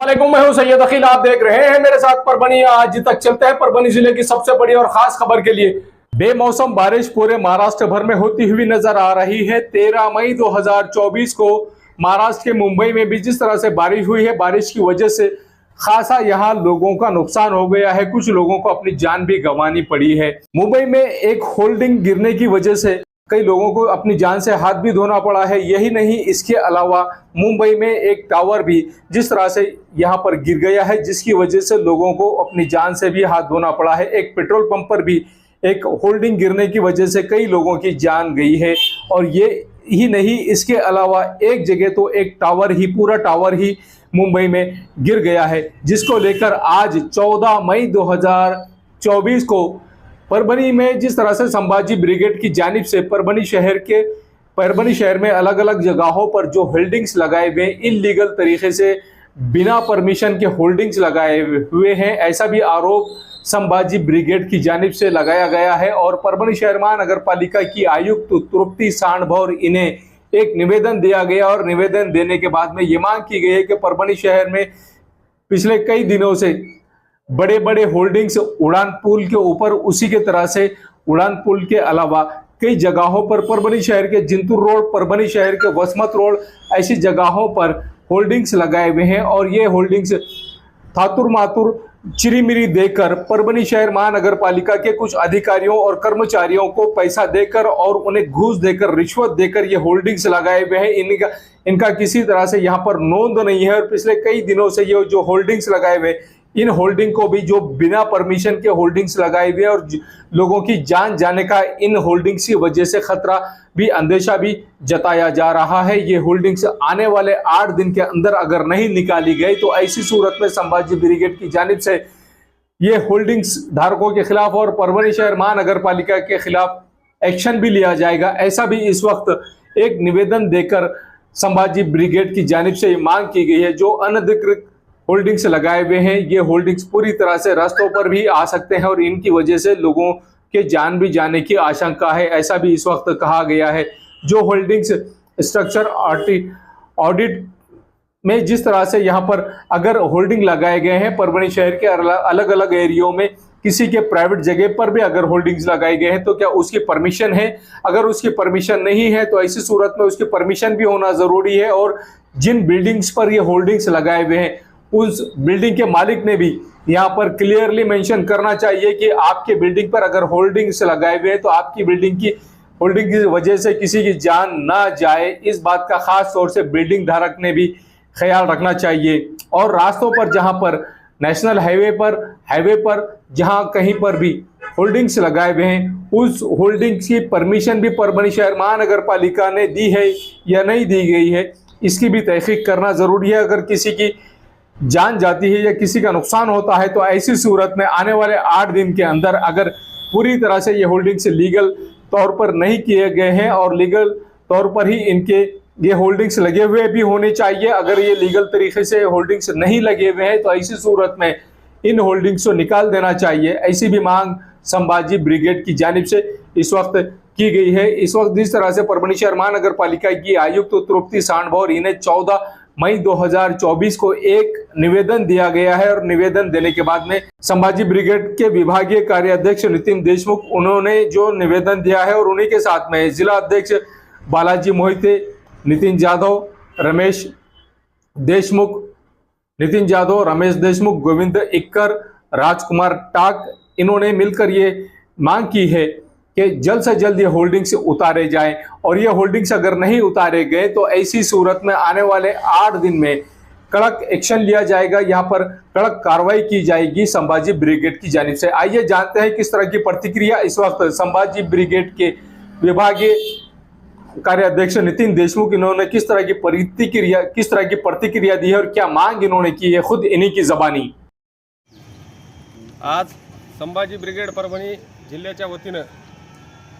वालेकुम, मैं हूं सैयद अखिल। आप देख रहे हैं मेरे साथ परभनी। आज तक चलते हैं परभनी जिले की सबसे बड़ी और खास खबर के लिए। बेमौसम बारिश पूरे महाराष्ट्र भर में होती हुई नजर आ रही है। 13 मई 2024 को महाराष्ट्र के मुंबई में भी जिस तरह से बारिश हुई है, बारिश की वजह से खासा यहाँ लोगों का नुकसान हो गया है। कुछ लोगों को अपनी जान भी गंवानी पड़ी है। मुंबई में एक होल्डिंग गिरने की वजह से कई लोगों को अपनी जान से हाथ भी धोना पड़ा है। यही नहीं, इसके अलावा मुंबई में एक टावर भी जिस तरह से यहाँ पर गिर गया है, जिसकी वजह से लोगों को अपनी जान से भी हाथ धोना पड़ा है। एक पेट्रोल पंप पर भी एक होल्डिंग गिरने की वजह से कई लोगों की जान गई है। और ये ही नहीं, इसके अलावा एक जगह तो एक टावर ही, पूरा टावर ही मुंबई में गिर गया है, जिसको लेकर आज 14 मई 2024 को परभनी में जिस तरह से संभाजी ब्रिगेड की जानिब से परभनी शहर में अलग अलग जगहों पर जो होल्डिंग्स लगाए हुए, इलीगल तरीके से बिना परमिशन के होल्डिंग्स लगाए हुए हैं, ऐसा भी आरोप संभाजी ब्रिगेड की जानिब से लगाया गया है। और परभनी शहर महानगर पालिका की आयुक्त तृप्ति सांडभौर, इन्हें एक निवेदन दिया गया और निवेदन देने के बाद में ये मांग की गई है कि परभनी शहर में पिछले कई दिनों से बड़े बड़े होल्डिंग्स उड़ान पुल के ऊपर, उसी के तरह से उड़ान पुल के अलावा कई जगहों पर, परभनी शहर के जिंतूर रोड, परभनी शहर के वसमत रोड, ऐसी जगहों पर होल्डिंग्स लगाए हुए हैं। और ये होल्डिंग्स थातुर मातुर चिरीमिरी देकर परभनी शहर महानगर पालिका के कुछ अधिकारियों और कर्मचारियों को पैसा देकर और उन्हें घूस देकर, रिश्वत देकर ये होल्डिंग्स लगाए हुए हैं। इनका किसी तरह से यहाँ पर नोंद नहीं है। और पिछले कई दिनों से ये जो होल्डिंग्स लगाए हुए, इन होल्डिंग को भी, जो बिना परमिशन के होल्डिंग्स लगाए हुए और लोगों की जान जाने का इन होल्डिंग्स की वजह से खतरा भी, अंदेशा भी जताया जा रहा है। ये होल्डिंग्स आने वाले 8 दिन के अंदर अगर नहीं निकाली गई तो ऐसी सूरत में संभाजी ब्रिगेड की जानिब से ये होल्डिंग्स धारकों के खिलाफ और परभनी शहर महानगर पालिका के खिलाफ एक्शन भी लिया जाएगा। ऐसा भी इस वक्त एक निवेदन देकर संभाजी ब्रिगेड की जानिब से मांग की गई है। जो अनधिकृत होल्डिंग्स लगाए हुए हैं, ये होल्डिंग्स पूरी तरह से रास्तों पर भी आ सकते हैं और इनकी वजह से लोगों के जान भी जाने की आशंका है। ऐसा भी इस वक्त कहा गया है। जो होल्डिंग्स स्ट्रक्चर ऑडिट में जिस तरह से यहाँ पर अगर होल्डिंग लगाए गए हैं, परभनी शहर के अलग अलग एरियो में किसी के प्राइवेट जगह पर भी अगर होल्डिंग्स लगाए गए हैं तो क्या उसकी परमिशन है? अगर उसकी परमिशन नहीं है तो ऐसी सूरत में उसकी परमिशन भी होना जरूरी है। और जिन बिल्डिंग्स पर ये होल्डिंग्स लगाए हुए हैं, उस बिल्डिंग के मालिक ने भी यहाँ पर क्लियरली मेंशन करना चाहिए कि आपके बिल्डिंग पर अगर होल्डिंग्स लगाए हुए हैं तो आपकी बिल्डिंग की होल्डिंग की वजह से किसी की जान ना जाए, इस बात का खास तौर से बिल्डिंग धारक ने भी ख्याल रखना चाहिए। और रास्तों पर, जहां पर नेशनल हाईवे पर जहां कहीं पर भी होल्डिंग्स लगाए हुए हैं, उस होल्डिंग्स की परमिशन भी परभनी शहर महानगर पालिका ने दी है या नहीं दी गई है, इसकी भी तहकीक करना जरूरी है। अगर किसी की जान जाती है या किसी का नुकसान होता है तो ऐसी सूरत में आने वाले 8 दिन के अंदर अगर पूरी तरह से ये होल्डिंग्स लीगल तौर पर नहीं किए गए हैं और लीगल तौर पर ही इनके ये होल्डिंग्स लगे हुए भी होने चाहिए, अगर ये लीगल तरीके से होल्डिंग्स नहीं लगे हुए हैं तो ऐसी सूरत में इन होल्डिंग्स को निकाल देना चाहिए। ऐसी भी मांग संभाजी ब्रिगेड की जानिब से इस वक्त की गई है। इस वक्त जिस तरह से परभनी शहर महानगर पालिका की आयुक्त तृप्ति सांडभौर, इन्हें 14 मई 2024 को एक निवेदन दिया गया है। और निवेदन देने के बाद में संभाजी ब्रिगेड के विभागीय कार्याध्यक्ष नितिन देशमुख, उन्होंने जो निवेदन दिया है और उन्हीं के साथ में जिला अध्यक्ष बालाजी मोहिते, नितिन जाधव, रमेश देशमुख, गोविंद इक्कर, राजकुमार टाक, इन्होंने मिलकर ये मांग की है कि जल्द से जल्द ये होल्डिंग्स उतारे जाएं। और ये होल्डिंग्स अगर नहीं उतारे गए तो ऐसी सूरत में आने वाले 8 दिन में कड़क एक्शन लिया जाएगा, यहाँ पर कड़क कार्रवाई की जाएगी संभाजी ब्रिगेड की जानिब से। आइए जानते हैं किस तरह की प्रतिक्रिया इस वक्त संभाजी ब्रिगेड के विभागीय कार्याध्यक्ष नितिन देशमुख, इन्होंने किस तरह की प्रतिक्रिया दी है और क्या मांग इन्होंने की है, खुद इन्हीं की जबानी। आज संभाजी ब्रिगेड परभणी जिल्ह्याच्या वतीनं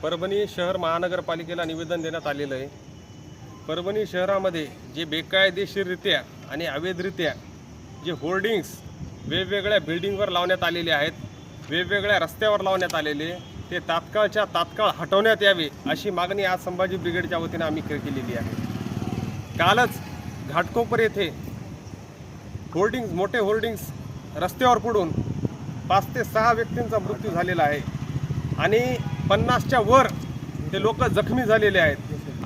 परभणी शहर महानगरपालिकेला निवेदन देण्यात आलेलं आहे। परभणी शहरामध्ये जे बेकायदेशीररित्या आणि अवैधरित्या जे होर्डिंग्स वेगवेगळ्या बिल्डिंगवर लावण्यात आलेले आहेत, वेगवेगळ्या रस्त्यावर लावण्यात आलेले, ते तात्काळच्या तात्काळ हटवण्यात यावे अशी मागणी आज संभाजी ब्रिगेडच्या वतीनं आम्ही केलेली आहे। कालच घाटकोपर येथे होर्डिंग्स, मोठे होर्डिंग्स रस्त्यावर पडून 5 ते 6 व्यक्तींचा मृत्यू झालेला आहे आणि 50च्या वर ते लोक जखमी झालेले आहेत।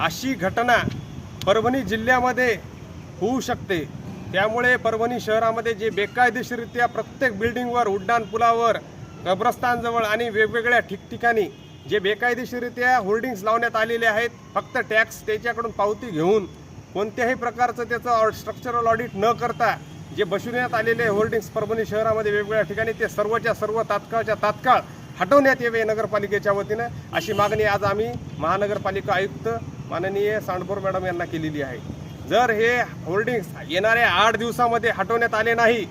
अशी घटना परभणी जिल्ह्यामध्ये होऊ शकते। त्यामुळे परभणी शहरामध्ये जे बेकायदेशीररित्या प्रत्येक बिल्डिंगवर, उड्डाण पुलावर, कब्रस्तानजवळ आणि वेगवेगळ्या ठिकठिकाणी जे बेकायदेशीररित्या होर्डिंग्स लावण्यात आलेले आहेत, फक्त टॅक्स त्याच्याकडून पावती घेऊन कोणत्याही प्रकारचं त्याचं स्ट्रक्चरल ऑडिट न करता जे बसवण्यात आलेले होर्डिंग्स परभणी शहरामध्ये वेगवेगळ्या ठिकाणी, ते सर्वच्या सर्व तात्काळच्या तात्काळ हटवण्यात यावे नगरपालिकेच्या वतीनं, अशी मागणी आज आम्ही महानगरपालिका आयुक्त माननीय सांडभोर मॅडम यांना केलेली आहे। जर हे होर्डिंग्स येणाऱ्या 8 दिवसामध्ये हटवण्यात आले नाही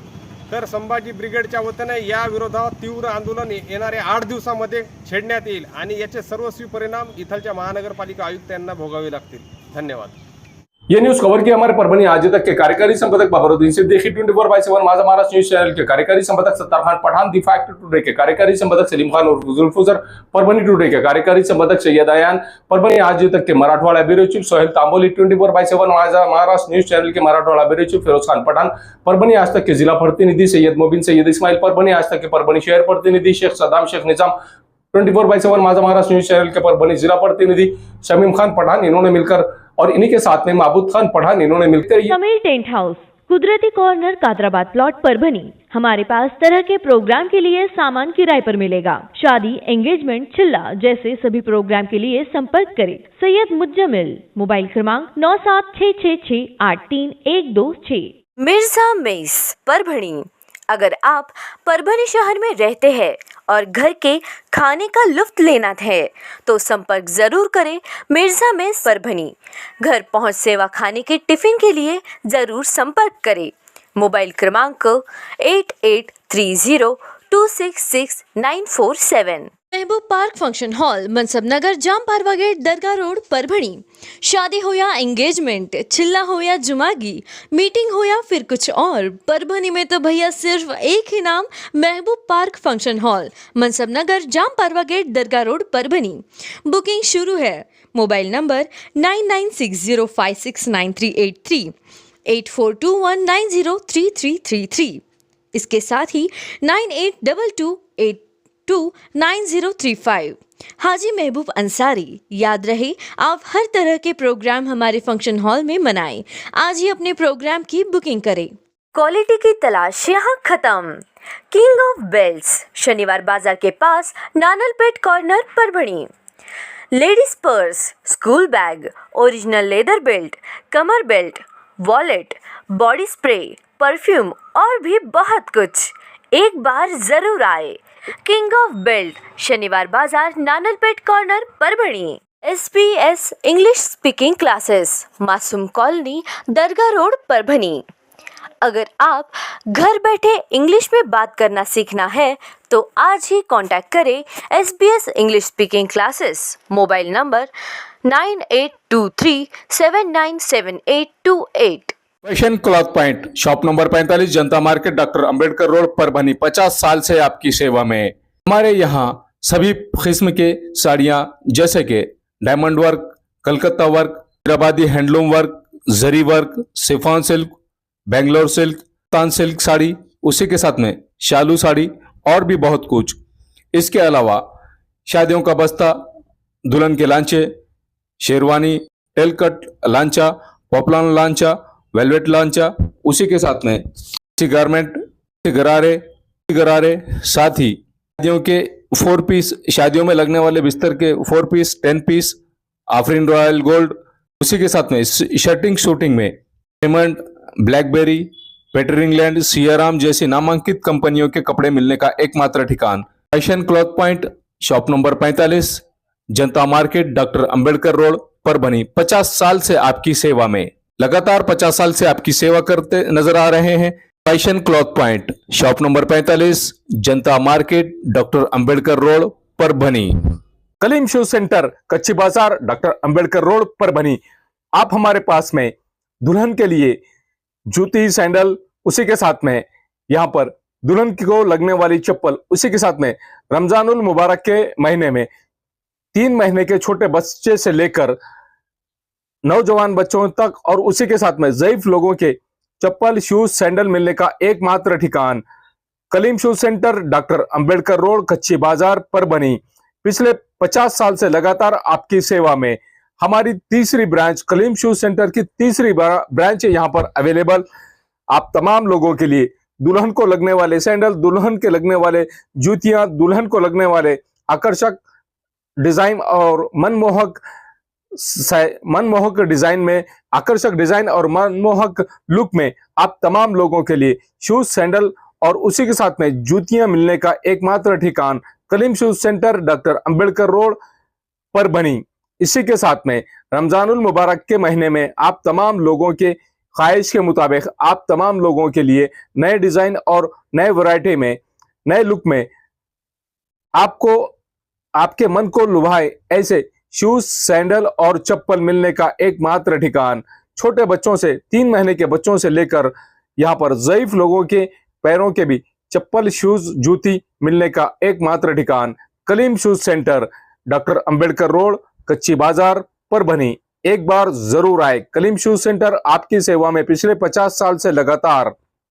तर संभाजी ब्रिगेडच्या वतीनं या विरोधात तीव्र आंदोलन येणाऱ्या 8 दिवसामध्ये छेडण्यात येईल आणि याचे सर्वस्वी परिणाम इथलच्या महानगरपालिका आयुक्त यांना भोगावे लागतील। धन्यवाद। ये न्यूज कवर किया हमारे परभणी आज तक के कार्यकारी संपादक बाबरुद्दीन सिद्दीकी, 24/7 माझा महाराष्ट्र न्यूज चैनल के कार्यकारी संपादक Sattar Khan Pathan, The Fact Today के कार्यकारी संपादक सलीम खान और जुल्फुजर, परभणी टुडे के कार्यकारी संपादक सैयद आयान, परभणी आज तक के मराठवाड़ा ब्यूरो चीफ सोहेल तांबोली, 24/7 माझा महाराष्ट्र न्यूज चैनल के मराठवाड़ा ब्यूरो चीफ फिरोज खान पठान, परभणी आज तक के जिला प्रतिनिधि सैयद मोबिन सैयद इस्माइल, परभणी आज तक के परभणी शहर प्रतिनिधि शेख सदाम शेख निजाम, 24/7 माझा महाराष्ट्र न्यूज चैनल के परभणी जिला प्रतिनिधि शमीम खान पठान, इन्होंने मिलकर, और इन्हीं के साथ में महबूब खान पठान, इन्होंने मिलकर समीर टेंट हाउस, कुदरती कॉर्नर, कादराबाद प्लॉट, परभणी। हमारे पास तरह के प्रोग्राम के लिए सामान किराए पर मिलेगा। शादी, एंगेजमेंट, चिल्ला जैसे सभी प्रोग्राम के लिए संपर्क करें सैयद मुज्जमिल। मोबाइल क्रमांक 9766683126। मिर्जा मेस, परभणी। अगर आप परभणी शहर में रहते हैं और घर के खाने का लुत्फ लेना है तो संपर्क जरूर करें मिर्जा मेस, परभणी। घर पहुंच सेवा खाने के टिफिन के लिए जरूर संपर्क करें। मोबाइल क्रमांक 8830266947। महबूब पार्क फंक्शन हॉल, मनसब नगर, जाम पारवा गेट, दरगाह रोड, परभणी। शादी हो या एंगेजमेंट, चिल्ला हो या जुमागी, मीटिंग हो या फिर कुछ और, परभणी में तो भैया सिर्फ एक ही नाम, महबूब पार्क फंक्शन हॉल, मनसब नगर, जाम पारवा गेट, दरगाह रोड, परभणी। बुकिंग शुरू है। Mobile number 9960569383, 8421903333। इसके साथ ही 9822829035। हाजी महबूब अंसारी। याद रहे, आप हर तरह के प्रोग्राम हमारे फंक्शन हॉल में मनाएं। आज ही अपने प्रोग्राम की बुकिंग करें। क्वालिटी की तलाश यहाँ खत्म। किंग ऑफ बेल्ट्स, शनिवार बाजार के पास, Nanalpet corner, Parbhani. Ladies purse, school bag, original leather belt, कमर belt, wallet, body spray, perfume और भी बहुत कुछ। एक बार जरूर आए। किंग ऑफ बेल्ट, शनिवार बाजार, Nanalpet corner, Parbhani. SBS English speaking classes, Masoom colony, Dargah road, Parbhani. अगर आप घर बैठे इंग्लिश में बात करना सीखना है तो आज ही कांटेक्ट करें SBS English speaking classes. Mobile number 9823797828। Fashion cloth point, shop number 45, Janata market, doctor Ambedkar road, Parbhani. 50 साल से आपकी सेवा में। हमारे यहाँ सभी किस्म के साड़ियाँ जैसे कि diamond work, Calcutta work, Hyderabadi handloom work, zari work, chiffon silk, Bangalore silk, तान सिल्क साड़ी, उसी के साथ में शालू साड़ी और भी बहुत कुछ। इसके अलावा शादियों का बस्ता, दुल्हन के लांचे, शेरवानी, टेलकट लांचा, पॉपलान लांचा, वेलवेट लांचा, उसी के साथ में गारमेंट, गरारे, साथ ही शादियों के 4 पीस, शादियों में लगने वाले बिस्तर के 4 piece, 10 piece, Afreen royal gold, उसी के साथ में शर्टिंग शूटिंग में diamond, Blackberry, Peter England, Siyaram जैसी नामांकित कंपनियों के कपड़े मिलने का एकमात्र ठिकान fashion cloth point, shop number 45, Janata market, doctor Ambedkar road, Parbhani. 50 साल से आपकी सेवा में, लगातार 50 साल से आपकी सेवा करते नजर आ रहे हैं। Fashion cloth point, shop number 45, Janata market, doctor Ambedkar road, Parbhani. Kaleem shoe centre, कच्ची बाजार, डॉक्टर अंबेडकर रोड, परभणी। आप हमारे पास में दुल्हन के लिए जूती, सैंडल, उसी के साथ में यहाँ पर दुल्हन को लगने वाली चप्पल, उसी के साथ में रमजानुल मुबारक के महीने में 3 महीने के छोटे बच्चे से लेकर नौजवान बच्चों तक और उसी के साथ में ज़ईफ लोगों के चप्पल, शूज, सैंडल मिलने का एकमात्र ठिकान Kaleem shoes centre, doctor Ambedkar road, कच्ची बाजार, परभनी। पिछले 50 साल से लगातार आपकी सेवा में। हमारी तीसरी ब्रांच कलीम शूज सेंटर की तीसरी ब्रांच है यहाँ पर अवेलेबल। आप तमाम लोगों के लिए दुल्हन को लगने वाले सैंडल, दुल्हन के लगने वाले जूतियां, दुल्हन को लगने वाले आकर्षक डिजाइन और मनमोहक डिजाइन में, आकर्षक डिजाइन और मनमोहक लुक में आप तमाम लोगों के लिए शूज, सैंडल और उसी के साथ में जूतियां मिलने का एकमात्र ठिकान Kaleem shoes centre, doctor Ambedkar road, Parbhani. इसी के साथ में रमजानुल मुबारक के महीने में आप तमाम लोगों के ख्वाहिश के मुताबिक आप तमाम लोगों के लिए नए डिजाइन और नए वैरायटी में, नए लुक में आपको आपके मन को लुभाए ऐसे शूज, सैंडल और चप्पल मिलने का एकमात्र ठिकान। छोटे बच्चों से, 3 महीने के बच्चों से लेकर यहाँ पर ज़ईफ लोगों के पैरों के भी चप्पल, शूज, जूती मिलने का एकमात्र ठिकान Kaleem shoes centre, doctor Ambedkar road, कच्ची बाजार, परभनी। एक बार जरूर आए। कलीम शूज सेंटर आपकी सेवा में पिछले 50 साल से लगातार।